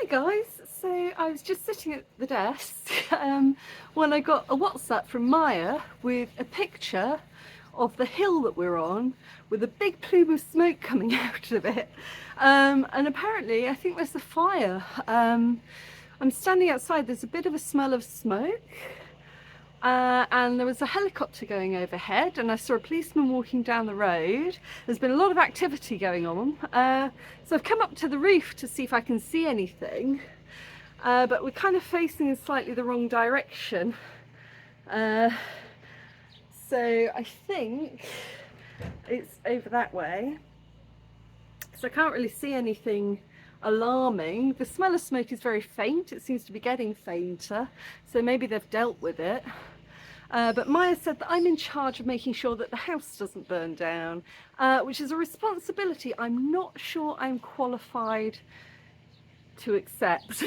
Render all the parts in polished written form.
Hi guys, so I was just sitting at the desk when I got a WhatsApp from Maya with a picture of the hill that we're on with a big plume of smoke coming out of it, and apparently I think there's a fire. I'm standing outside, there's a bit of a smell of smoke, and there was a helicopter going overhead, and I saw a policeman walking down the road. There's been a lot of activity going on, so I've come up to the roof to see if I can see anything, but we're kind of facing in slightly the wrong direction, so I think it's over that way, so I can't really see anything alarming. The smell of smoke is very faint, it seems to be getting fainter, so maybe they've dealt with it. But Maya said that I'm in charge of making sure that the house doesn't burn down, which is a responsibility I'm not sure I'm qualified to accept.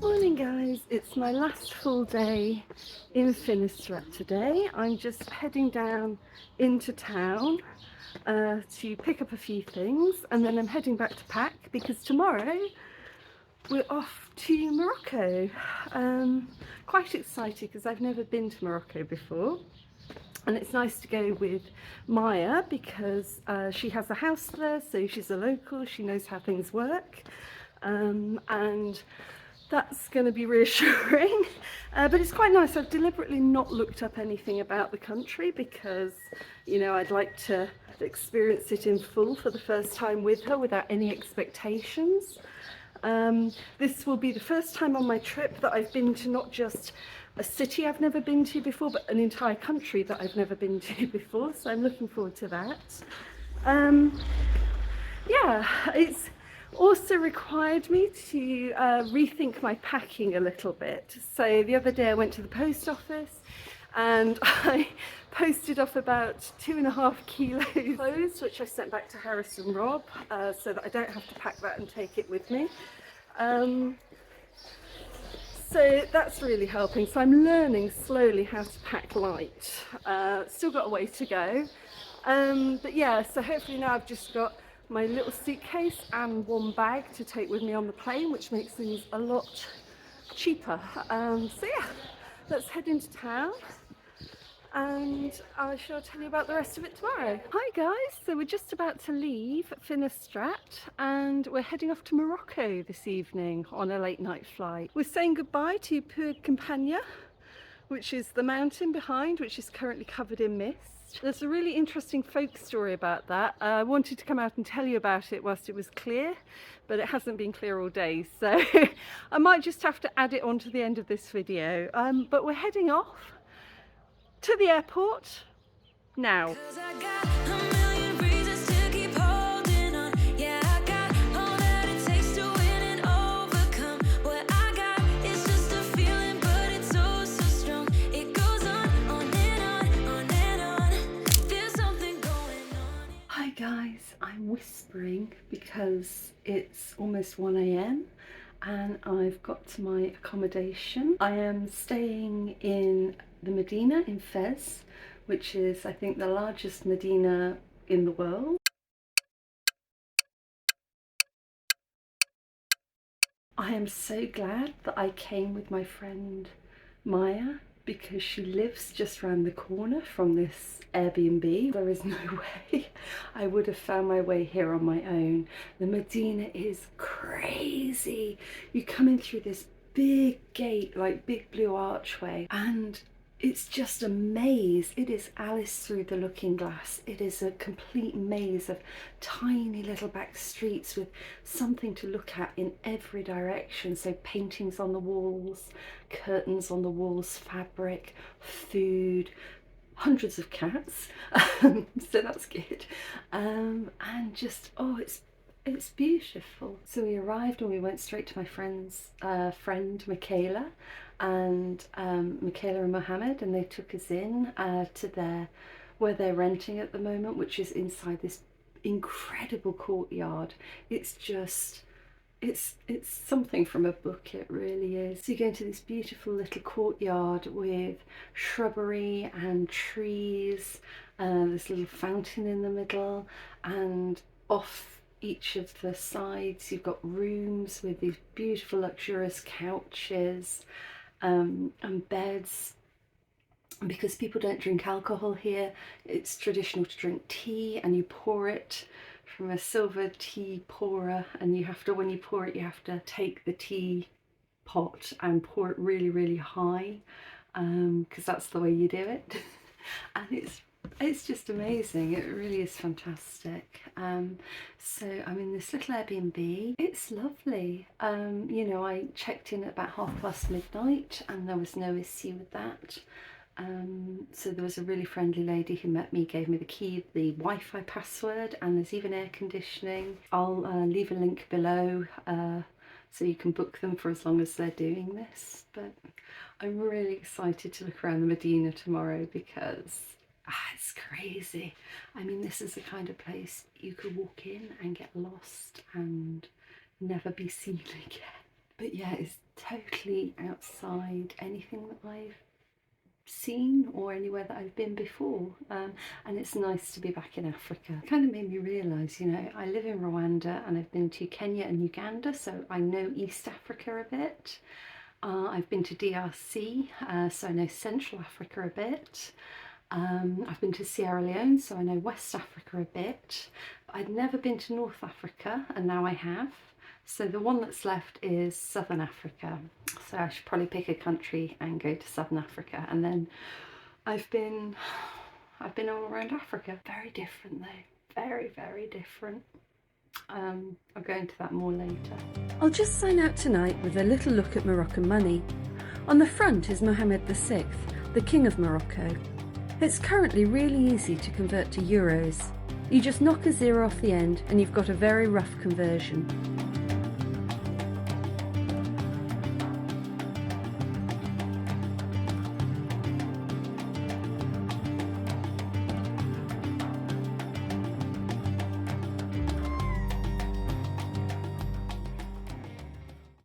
Morning guys, it's my last full day in Finistrat today. I'm just heading down into town to pick up a few things, and then I'm heading back to pack because tomorrow we're off to Morocco. Quite excited because I've never been to Morocco before, and it's nice to go with Maya because she has a house there, so she's a local, she knows how things work, and that's going to be reassuring. But it's quite nice. I've deliberately not looked up anything about the country because, you know, I'd like to experience it in full for the first time with her without any expectations. This will be the first time on my trip that I've been to not just a city I've never been to before, but an entire country that I've never been to before, so I'm looking forward to that. Yeah, it's also required me to rethink my packing a little bit. So the other day I went to the post office and I posted off about 2.5 kilos of clothes, which I sent back to Harris and Rob, so that I don't have to pack that and take it with me. So that's really helping. So I'm learning slowly how to pack light. Still got a way to go. But yeah, so hopefully now I've just got my little suitcase and one bag to take with me on the plane, which makes things a lot cheaper. So yeah, let's head into town and I shall tell you about the rest of it tomorrow. Hi guys, so we're just about to leave Finistrat and we're heading off to Morocco this evening on a late night flight. We're saying goodbye to Puig Campagna, which is the mountain behind, which is currently covered in mist. There's a really interesting folk story about that. I wanted to come out and tell you about it whilst it was clear, but it hasn't been clear all day, so I might just have to add it on to the end of this video. But we're heading off to the airport now. Guys, I'm whispering because it's almost 1 AM and I've got to my accommodation. I am staying in the Medina in Fez, which is I think the largest Medina in the world. I am so glad that I came with my friend Maya because she lives just around the corner from this Airbnb. There is no way I would have found my way here on my own. The Medina is crazy. You come in through this big gate, like big blue archway, and it's just a maze. It is Alice through the Looking Glass. It is a complete maze of tiny little back streets with something to look at in every direction. So paintings on the walls, curtains on the walls, fabric, food, hundreds of cats, so that's good. And just, oh, it's beautiful. So we arrived and we went straight to my friend's friend Michaela, and Michaela and Mohammed, and they took us in to where they're renting at the moment, which is inside this incredible courtyard. It's just it's something from a book, it really is. So you go into this beautiful little courtyard with shrubbery and trees, this little fountain in the middle, and off each of the sides you've got rooms with these beautiful luxurious couches and beds. And because people don't drink alcohol here, it's traditional to drink tea, and you pour it from a silver tea pourer, and you have to, when you pour it, you have to take the tea pot and pour it really, really high, because that's the way you do it. And it's just amazing. It really is fantastic. So I'm in this little Airbnb. It's lovely. You know, I checked in at about midnight and there was no issue with that. So there was a really friendly lady who met me, gave me the key, the Wi-Fi password, and there's even air conditioning. I'll leave a link below so you can book them for as long as they're doing this. But I'm really excited to look around the Medina tomorrow because it's crazy. I mean, this is the kind of place you could walk in and get lost and never be seen again. But yeah, it's totally outside anything that I've seen or anywhere that I've been before, and it's nice to be back in Africa. It kind of made me realise, you know, I live in Rwanda and I've been to Kenya and Uganda, so I know East Africa a bit. I've been to DRC, so I know Central Africa a bit. I've been to Sierra Leone, so I know West Africa a bit. But I'd never been to North Africa, and now I have. So the one that's left is Southern Africa. So I should probably pick a country and go to Southern Africa. And then I've been all around Africa. Very different though, very, very different. I'll go into that more later. I'll just sign out tonight with a little look at Moroccan money. On the front is Mohammed VI, the King of Morocco. It's currently really easy to convert to euros. You just knock a zero off the end and you've got a very rough conversion.